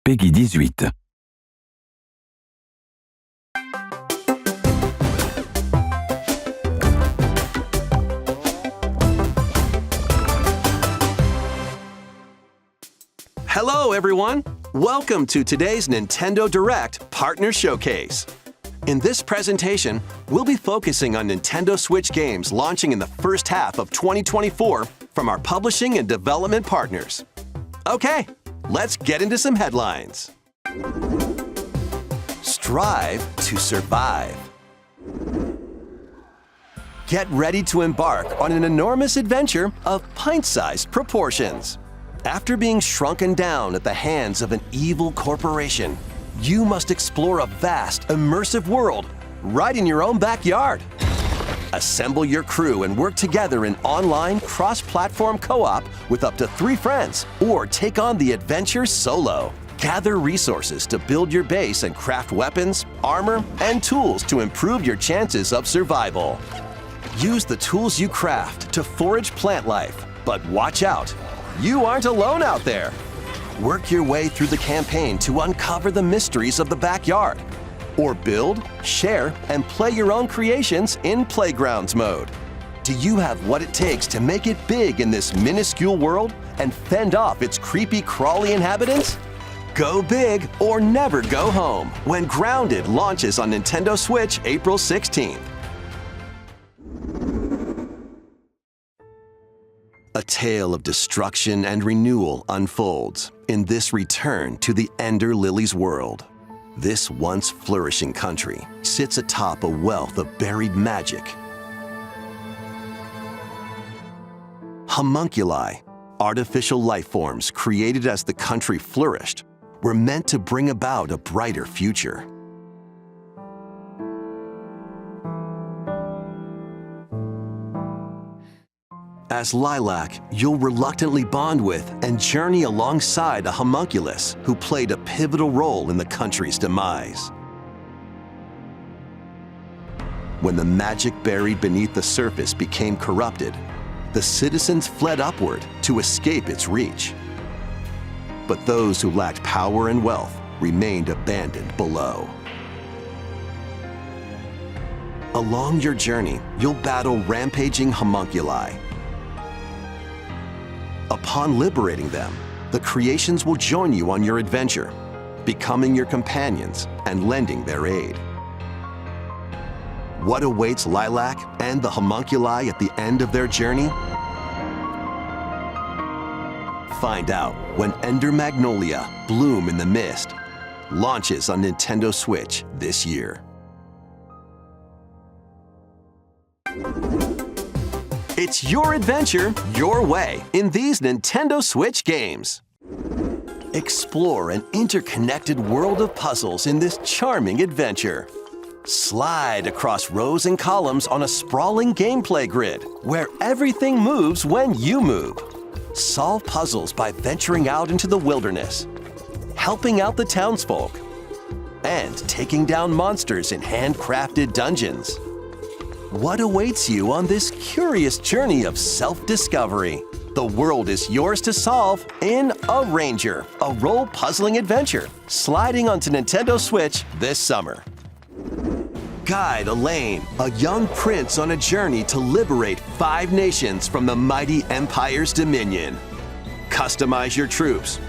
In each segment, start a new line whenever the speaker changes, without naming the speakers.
Peggy 18.
Hello, everyone! Welcome to today's Nintendo Direct Partner Showcase. In this presentation, we'll be focusing on Nintendo Switch games launching in the first half of 2024 from our publishing and development partners. Okay, let's get into some headlines. Strive to survive. Get ready to embark on an enormous adventure of pint-sized proportions. After being shrunken down at the hands of an evil corporation, you must explore a vast, immersive world right in your own backyard. Assemble your crew and work together in online, cross-platform co-op with up to 3 friends, or take on the adventure solo. Gather resources to build your base and craft weapons, armor, and tools to improve your chances of survival. Use the tools you craft to forage plant life, but watch out! You aren't alone out there! Work your way through the campaign to uncover the mysteries of the backyard. Or build, share, and play your own creations in Playgrounds mode. Do you have what it takes to make it big in this minuscule world and fend off its creepy, crawly inhabitants? Go big or never go home when Grounded launches on Nintendo Switch April 16th. A tale of destruction and renewal unfolds in this return to the Ender Lilies world. This once flourishing country sits atop a wealth of buried magic. Homunculi, artificial life forms created as the country flourished, were meant to bring about a brighter future. As Lilac, you'll reluctantly bond with and journey alongside a homunculus who played a pivotal role in the country's demise. When the magic buried beneath the surface became corrupted, the citizens fled upward to escape its reach. But those who lacked power and wealth remained abandoned below. Along your journey, you'll battle rampaging homunculi. Upon liberating them, the creations will join you on your adventure, becoming your companions and lending their aid. What awaits Lilac and the homunculi at the end of their journey? Find out when Ender Magnolia, Bloom in the Mist, launches on Nintendo Switch this year. It's your adventure, your way, in these Nintendo Switch games. Explore an interconnected world of puzzles in this charming adventure. Slide across rows and columns on a sprawling gameplay grid, where everything moves when you move. Solve puzzles by venturing out into the wilderness, helping out the townsfolk, and taking down monsters in handcrafted dungeons. What awaits you on this curious journey of self-discovery? The world is yours to solve in A Ranger, a role-puzzling adventure, sliding onto Nintendo Switch this summer. Guide Elaine, a young prince on a journey to liberate 5 nations from the mighty Empire's dominion. Customize your troops,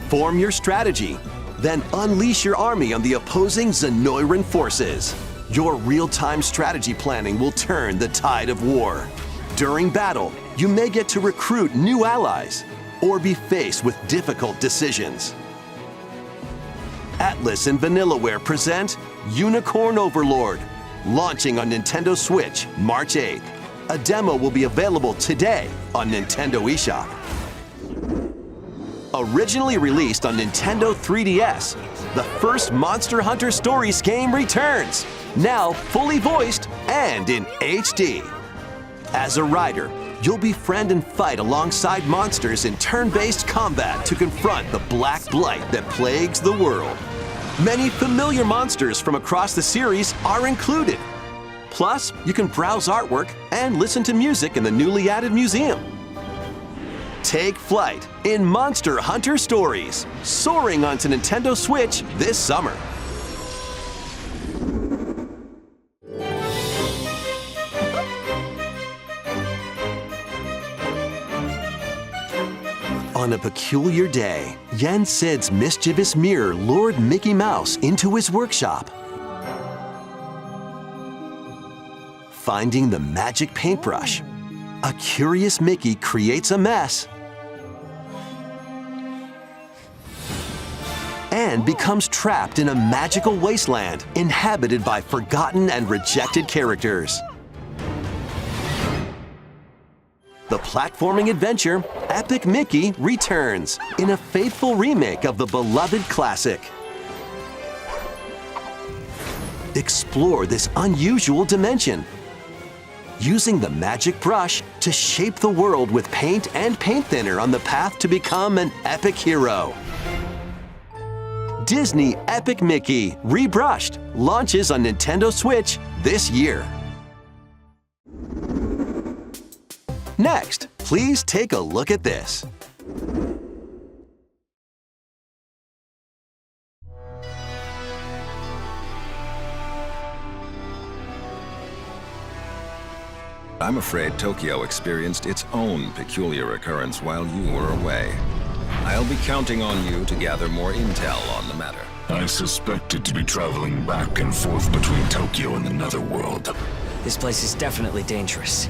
form your strategy, then unleash your army on the opposing Zenoiran forces. Your real-time strategy planning will turn the tide of war. During battle, you may get to recruit new allies or be faced with difficult decisions. Atlas and Vanillaware present Unicorn Overlord, launching on Nintendo Switch March 8th. A demo will be available today on Nintendo eShop. Originally released on Nintendo 3DS, the first Monster Hunter Stories game returns, now fully voiced and in HD. As a rider, you'll befriend and fight alongside monsters in turn-based combat to confront the black blight that plagues the world. Many familiar monsters from across the series are included. Plus, you can browse artwork and listen to music in the newly added museum. Take flight in Monster Hunter Stories, soaring onto Nintendo Switch this summer. On a peculiar day, Yen Sid's mischievous mirror lured Mickey Mouse into his workshop. Finding the magic paintbrush, a curious Mickey creates a mess and becomes trapped in a magical wasteland inhabited by forgotten and rejected characters. The platforming adventure, Epic Mickey returns in a faithful remake of the beloved classic. Explore this unusual dimension, using the magic brush to shape the world with paint and paint thinner on the path to become an epic hero. Disney Epic Mickey Rebrushed launches on Nintendo Switch this year. Next, please take a look at this.
I'm afraid Tokyo experienced its own peculiar occurrence while you were away. I'll be counting on you to gather more intel on the matter.
I suspected to be traveling back and forth between Tokyo and the Netherworld.
This place is definitely dangerous.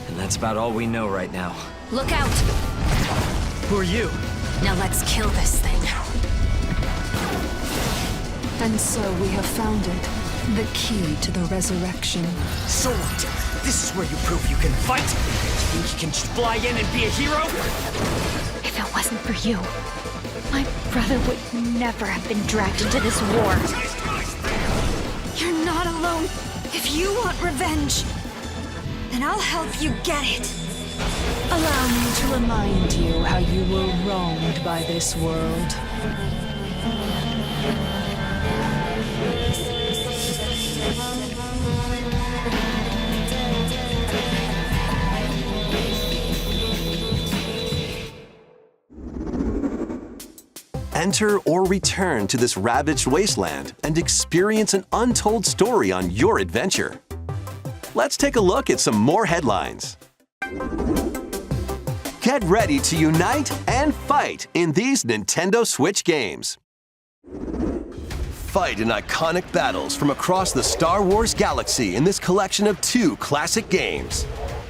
And that's about all we know right now.
Look out!
Who are you?
Now let's kill this thing.
And so we have found it. The key to the resurrection.
So what? This is where you prove you can fight? You think you can just fly in and be a hero?
If it wasn't for you, my brother would never have been dragged into this war. You're not alone. If you want revenge, then I'll help you get it.
Allow me to remind you how you were wronged by this world.
Enter or return to this ravaged wasteland and experience an untold story on your adventure. Let's take a look at some more headlines. Get ready to unite and fight in these Nintendo Switch games. Fight in iconic battles from across the Star Wars galaxy in this collection of 2 classic games.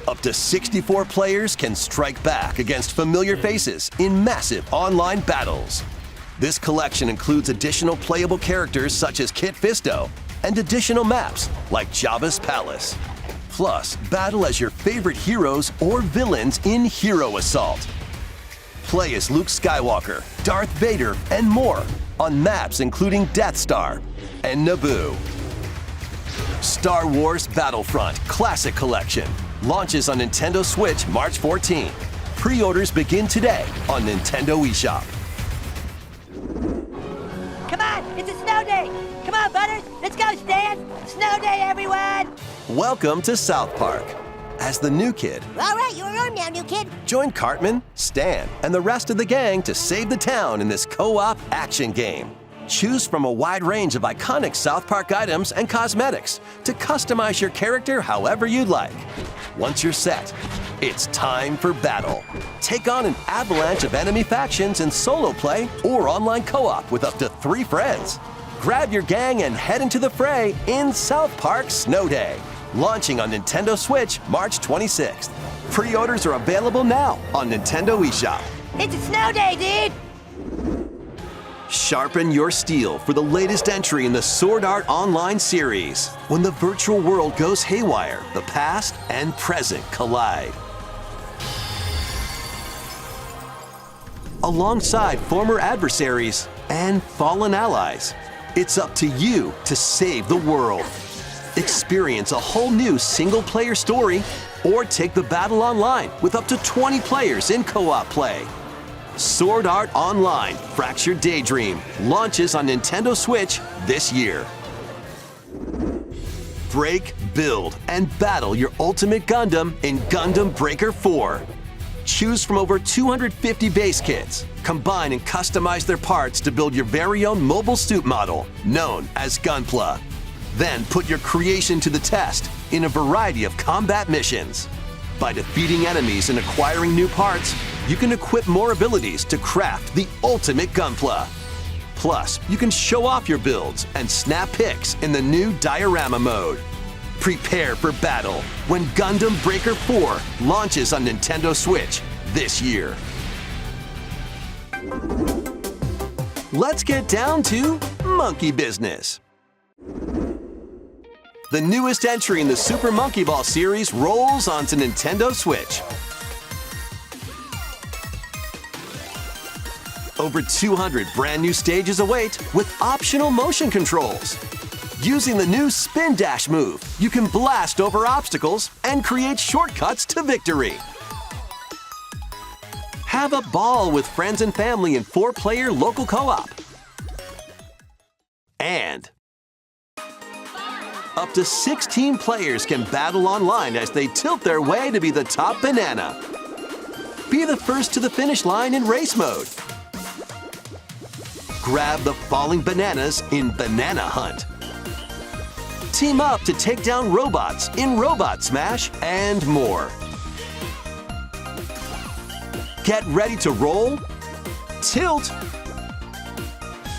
Up to 64 players can strike back against familiar faces in massive online battles. This collection includes additional playable characters such as Kit Fisto and additional maps like Jabba's Palace. Plus, battle as your favorite heroes or villains in Hero Assault. Play as Luke Skywalker, Darth Vader, and more on maps including Death Star and Naboo. Star Wars Battlefront Classic Collection launches on Nintendo Switch March 14. Pre-orders begin today on Nintendo eShop.
Come on, it's a snow day! Come on, Butters, let's go, Stan! Snow day, everyone!
Welcome to South Park. As the new kid,
All right, you're on now, new kid.
join Cartman, Stan, and the rest of the gang to save the town in this co-op action game. Choose from a wide range of iconic South Park items and cosmetics to customize your character however you'd like. Once you're set, it's time for battle. Take on an avalanche of enemy factions in solo play or online co-op with up to 3 friends. Grab your gang and head into the fray in South Park Snow Day, launching on Nintendo Switch March 26th. Pre-orders are available now on Nintendo eShop.
It's a snow day, dude!
Sharpen your steel for the latest entry in the Sword Art Online series. When the virtual world goes haywire, the past and present collide. Alongside former adversaries and fallen allies, it's up to you to save the world. Experience a whole new single-player story or take the battle online with up to 20 players in co-op play. Sword Art Online Fractured Daydream launches on Nintendo Switch this year. Break, build, and battle your ultimate Gundam in Gundam Breaker 4. Choose from over 250 base kits. Combine and customize their parts to build your very own mobile suit model, known as Gunpla. Then put your creation to the test in a variety of combat missions. By defeating enemies and acquiring new parts, you can equip more abilities to craft the ultimate Gunpla. Plus, you can show off your builds and snap pics in the new diorama mode. Prepare for battle when Gundam Breaker 4 launches on Nintendo Switch this year. Let's get down to monkey business. The newest entry in the Super Monkey Ball series rolls onto Nintendo Switch. Over 200 brand new stages await with optional motion controls. Using the new Spin Dash move, you can blast over obstacles and create shortcuts to victory. Have a ball with friends and family in 4-player local co-op. And up to 16 players can battle online as they tilt their way to be the top banana. Be the first to the finish line in race mode. Grab the falling bananas in Banana Hunt. Team up to take down robots in Robot Smash and more. Get ready to roll, tilt,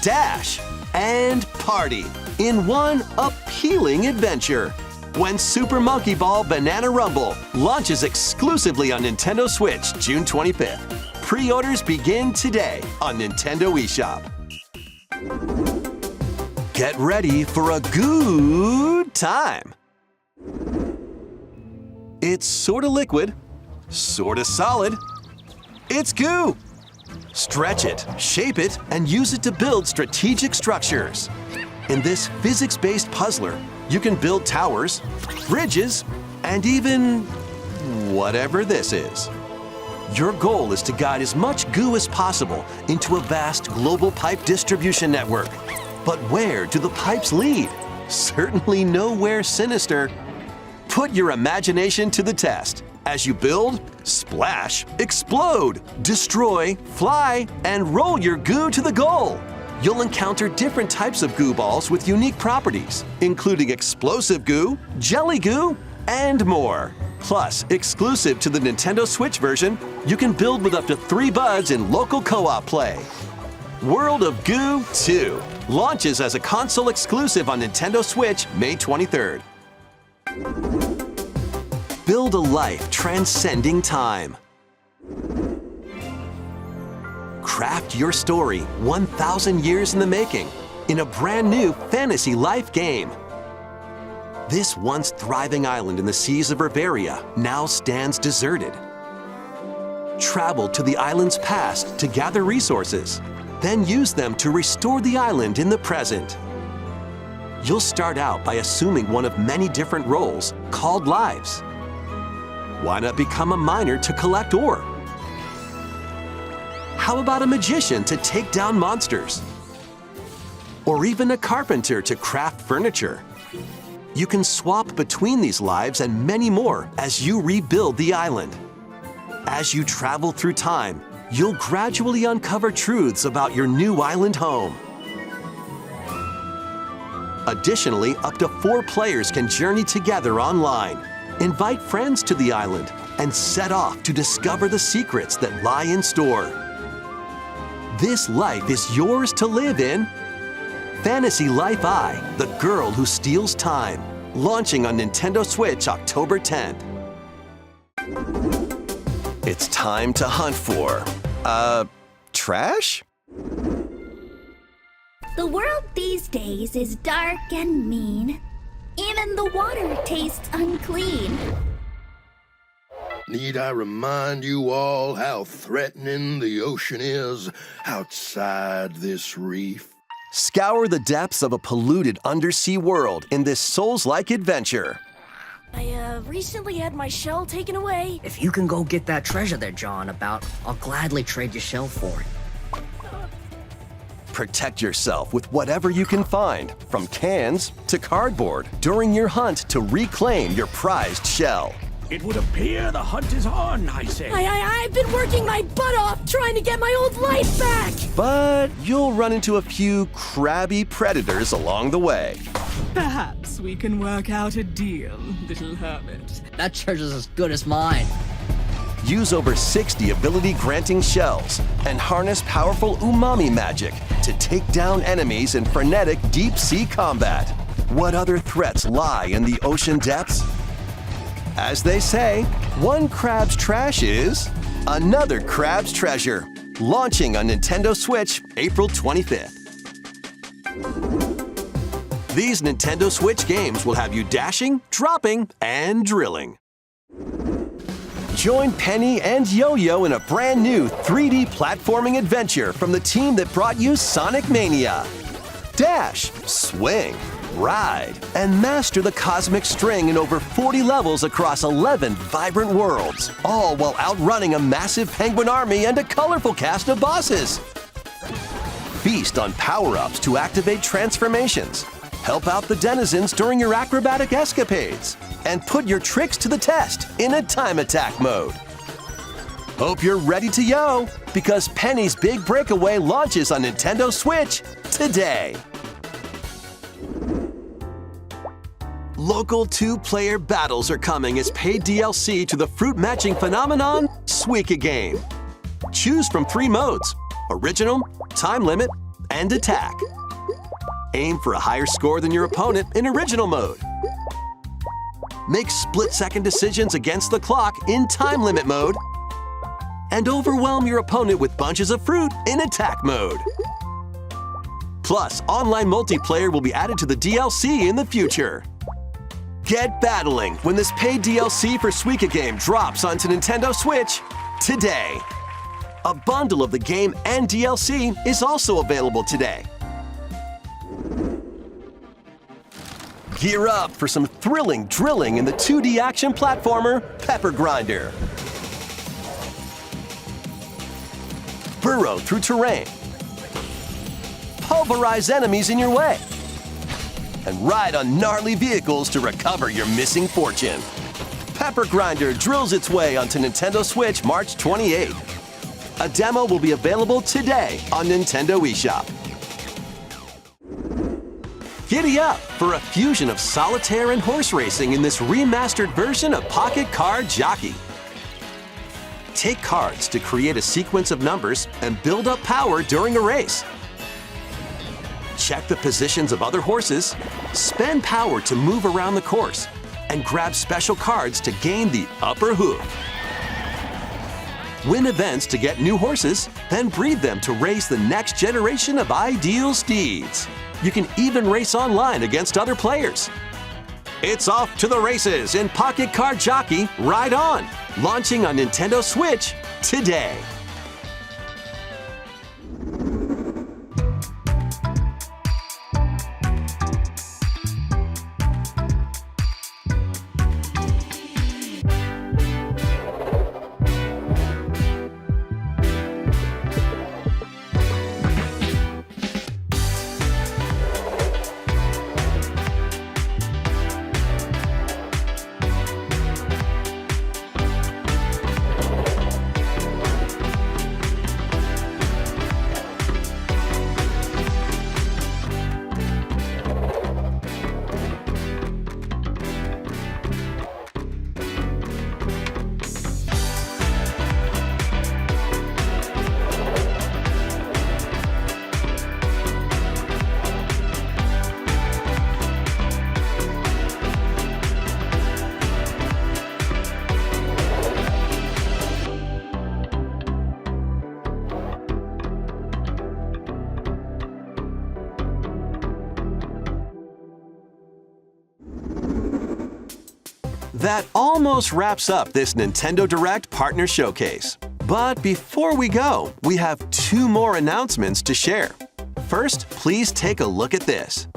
dash, and party in one appealing adventure when Super Monkey Ball Banana Rumble launches exclusively on Nintendo Switch June 25th. Pre-orders begin today on Nintendo eShop. Get ready for a good time. It's sorta liquid, sorta solid. It's goo. Stretch it, shape it, and use it to build strategic structures. In this physics-based puzzler, you can build towers, bridges, and even whatever this is. Your goal is to guide as much goo as possible into a vast global pipe distribution network. But where do the pipes lead? Certainly nowhere sinister. Put your imagination to the test as you build, splash, explode, destroy, fly, and roll your goo to the goal. You'll encounter different types of goo balls with unique properties, including explosive goo, jelly goo, and more. Plus, exclusive to the Nintendo Switch version, you can build with up to 3 buds in local co-op play. World of Goo 2 launches as a console exclusive on Nintendo Switch May 23rd. Build a life transcending time. Craft your story 1,000 years in the making in a brand new fantasy life game. This once thriving island in the seas of Riveria now stands deserted. Travel to the island's past to gather resources, then use them to restore the island in the present. You'll start out by assuming one of many different roles called lives. Why not become a miner to collect ore? How about a magician to take down monsters? Or even a carpenter to craft furniture? You can swap between these lives and many more as you rebuild the island. As you travel through time, you'll gradually uncover truths about your new island home. Additionally, up to 4 players can journey together online, invite friends to the island, and set off to discover the secrets that lie in store. This life is yours to live in. Fantasy Life I, the girl who steals time, launching on Nintendo Switch October 10th. It's time to hunt for, trash?
The world these days is dark and mean. Even the water tastes unclean.
Need I remind you all how threatening the ocean is outside this reef?
Scour the depths of a polluted undersea world in this Souls-like adventure.
I recently had my shell taken away.
If you can go get that treasure they're jawing about, I'll gladly trade your shell for it.
Protect yourself with whatever you can find, from cans to cardboard, during your hunt to reclaim your prized shell.
It would appear the hunt is on, I say.
I've been working my butt off trying to get my old life back!
But you'll run into a few crabby predators along the way.
Perhaps we can work out a deal, little hermit.
That church is as good as mine.
Use over 60 ability-granting shells and harness powerful umami magic to take down enemies in frenetic deep-sea combat. What other threats lie in the ocean depths? As they say, one crab's trash is another crab's treasure. Launching on Nintendo Switch April 25th. These Nintendo Switch games will have you dashing, dropping, and drilling. Join Penny and Yo-Yo in a brand new 3D platforming adventure from the team that brought you Sonic Mania. Dash, swing, ride, and master the cosmic string in over 40 levels across 11 vibrant worlds, all while outrunning a massive penguin army and a colorful cast of bosses. Feast on power-ups to activate transformations, help out the denizens during your acrobatic escapades, and put your tricks to the test in a time attack mode. Hope you're ready to yo, because Penny's Big Breakaway launches on Nintendo Switch today. Local 2-player battles are coming as paid DLC to the fruit matching phenomenon, Suika Game. Choose from 3 modes: Original, Time Limit, and Attack. Aim for a higher score than your opponent in Original mode. Make split-second decisions against the clock in Time Limit mode. And overwhelm your opponent with bunches of fruit in Attack mode. Plus, online multiplayer will be added to the DLC in the future. Get battling when this paid DLC for Suika Game drops onto Nintendo Switch today. A bundle of the game and DLC is also available today. Gear up for some thrilling drilling in the 2D action platformer Pepper Grinder. Burrow through terrain. Pulverize enemies in your way. And ride on gnarly vehicles to recover your missing fortune. Pepper Grinder drills its way onto Nintendo Switch March 28th. A demo will be available today on Nintendo eShop. Giddy up for a fusion of solitaire and horse racing in this remastered version of Pocket Card Jockey. Take cards to create a sequence of numbers and build up power during a race. Check the positions of other horses, spend power to move around the course, and grab special cards to gain the upper hoof. Win events to get new horses, then breed them to raise the next generation of ideal steeds. You can even race online against other players. It's off to the races in Pocket Card Jockey Ride On, launching on Nintendo Switch today. That almost wraps up this Nintendo Direct Partner Showcase. But before we go, we have 2 more announcements to share. First, please take a look at this.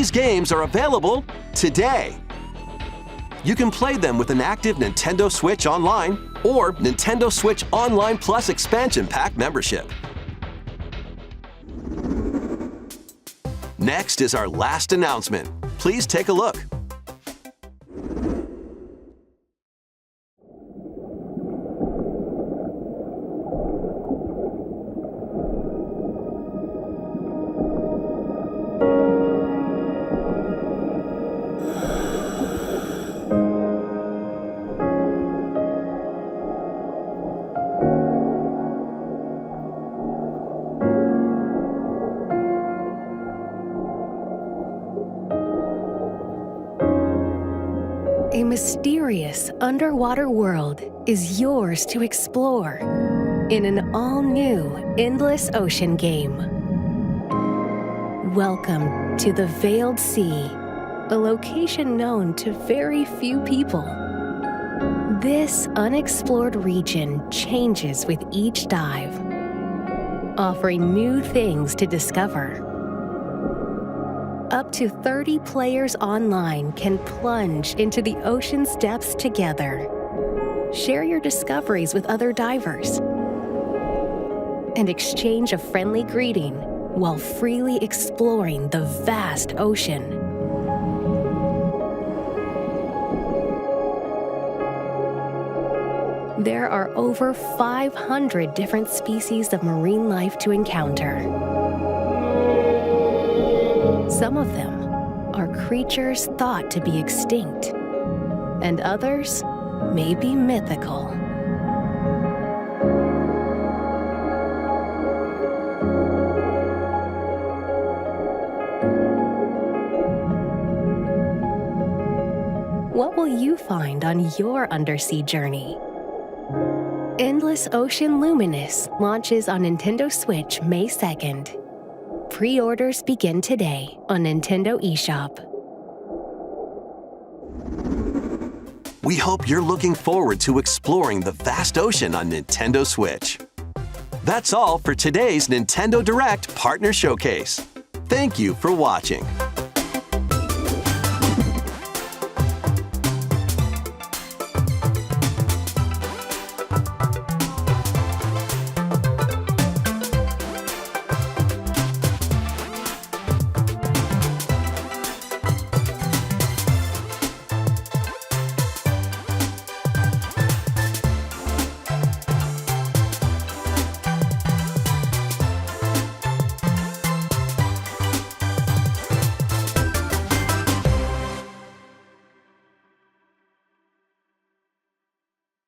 these games are available today. You can play them with an active Nintendo Switch Online or Nintendo Switch Online Plus Expansion Pack membership. Next is our last announcement. Please take a look.
A mysterious underwater world is yours to explore in an all-new Endless Ocean game. Welcome to the Veiled Sea, a location known to very few people. This unexplored region changes with each dive, offering new things to discover. Up to 30 players online can plunge into the ocean's depths together. Share your discoveries with other divers and exchange a friendly greeting while freely exploring the vast ocean. There are over 500 different species of marine life to encounter. Some of them are creatures thought to be extinct, and others may be mythical. What will you find on your undersea journey? Endless Ocean Luminous launches on Nintendo Switch May 2nd. Pre-orders begin today on Nintendo eShop.
We hope you're looking forward to exploring the vast ocean on Nintendo Switch. That's all for today's Nintendo Direct Partner Showcase. Thank you for watching.